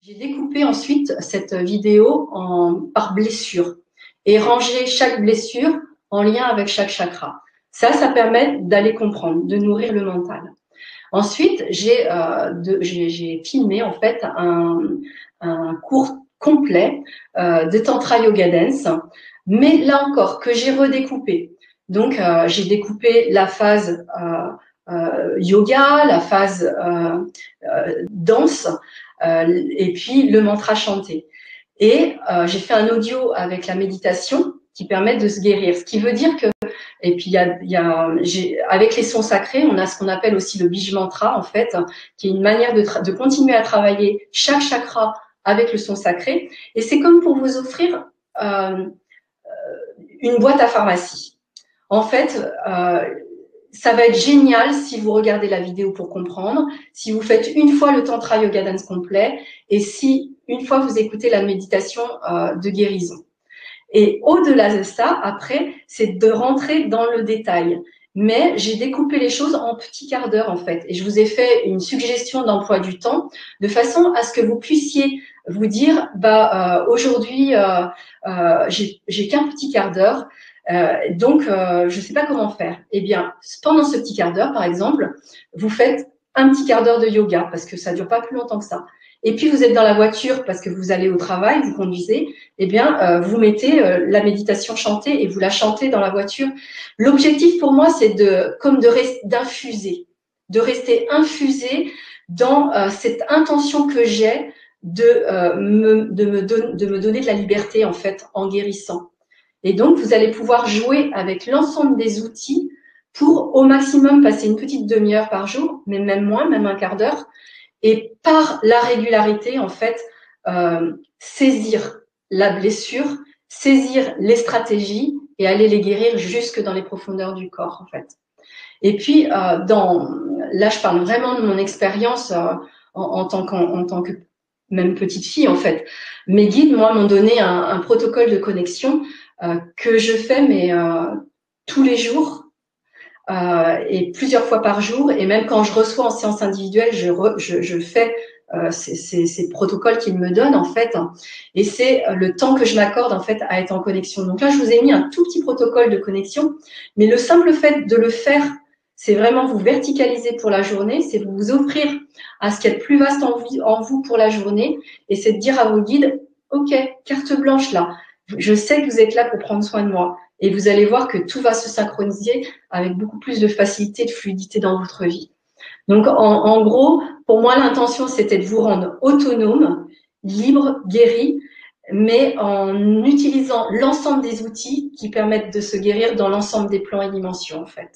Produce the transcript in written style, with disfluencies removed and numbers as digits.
J'ai découpé ensuite cette vidéo par blessure et rangé chaque blessure en lien avec chaque chakra. Ça permet d'aller comprendre, de nourrir le mental. Ensuite, j'ai filmé en fait un cours complet de Tantra Yoga Dance, mais là encore que j'ai redécoupé. Donc, j'ai découpé la phase yoga, la phase danse, et puis le mantra chanté. Et j'ai fait un audio avec la méditation qui permet de se guérir. Ce qui veut dire que, et puis avec les sons sacrés, on a ce qu'on appelle aussi le bij mantra en fait, qui est une manière de continuer à travailler chaque chakra avec le son sacré. Et c'est comme pour vous offrir une boîte à pharmacie. En fait, ça va être génial si vous regardez la vidéo pour comprendre, si vous faites une fois le Tantra Yoga Dance complet et si une fois vous écoutez la méditation de guérison. Et au-delà de ça, après, c'est de rentrer dans le détail. Mais j'ai découpé les choses en petits quarts d'heure, en fait. Et je vous ai fait une suggestion d'emploi du temps de façon à ce que vous puissiez vous dire, aujourd'hui, j'ai qu'un petit quart d'heure. Donc, je ne sais pas comment faire. Eh bien, pendant ce petit quart d'heure, par exemple, vous faites un petit quart d'heure de yoga parce que ça dure pas plus longtemps que ça. Et puis, vous êtes dans la voiture parce que vous allez au travail, vous conduisez. Eh bien, vous mettez la méditation chantée et vous la chantez dans la voiture. L'objectif pour moi, c'est d'infuser, de rester infusé dans cette intention que j'ai de me donner de la liberté en fait en guérissant. Et donc, vous allez pouvoir jouer avec l'ensemble des outils pour au maximum passer une petite demi-heure par jour, mais même moins, même un quart d'heure. Et par la régularité, en fait, saisir la blessure, saisir les stratégies et aller les guérir jusque dans les profondeurs du corps, en fait. Et puis, là, je parle vraiment de mon expérience en tant que même petite fille, en fait. Mes guides, moi, m'ont donné un protocole de connexion que je fais, mais tous les jours et plusieurs fois par jour. Et même quand je reçois en séance individuelle, je fais ces protocoles qu'ils me donnent, en fait. Et c'est le temps que je m'accorde, en fait, à être en connexion. Donc là, je vous ai mis un tout petit protocole de connexion, mais le simple fait de le faire, c'est vraiment vous verticaliser pour la journée, c'est vous offrir à ce qu'il y a de plus vaste en vous pour la journée, et c'est de dire à vos guides, OK, carte blanche là, je sais que vous êtes là pour prendre soin de moi, et vous allez voir que tout va se synchroniser avec beaucoup plus de facilité, de fluidité dans votre vie. Donc, en gros, pour moi, l'intention, c'était de vous rendre autonome, libre, guéri, mais en utilisant l'ensemble des outils qui permettent de se guérir dans l'ensemble des plans et dimensions, en fait.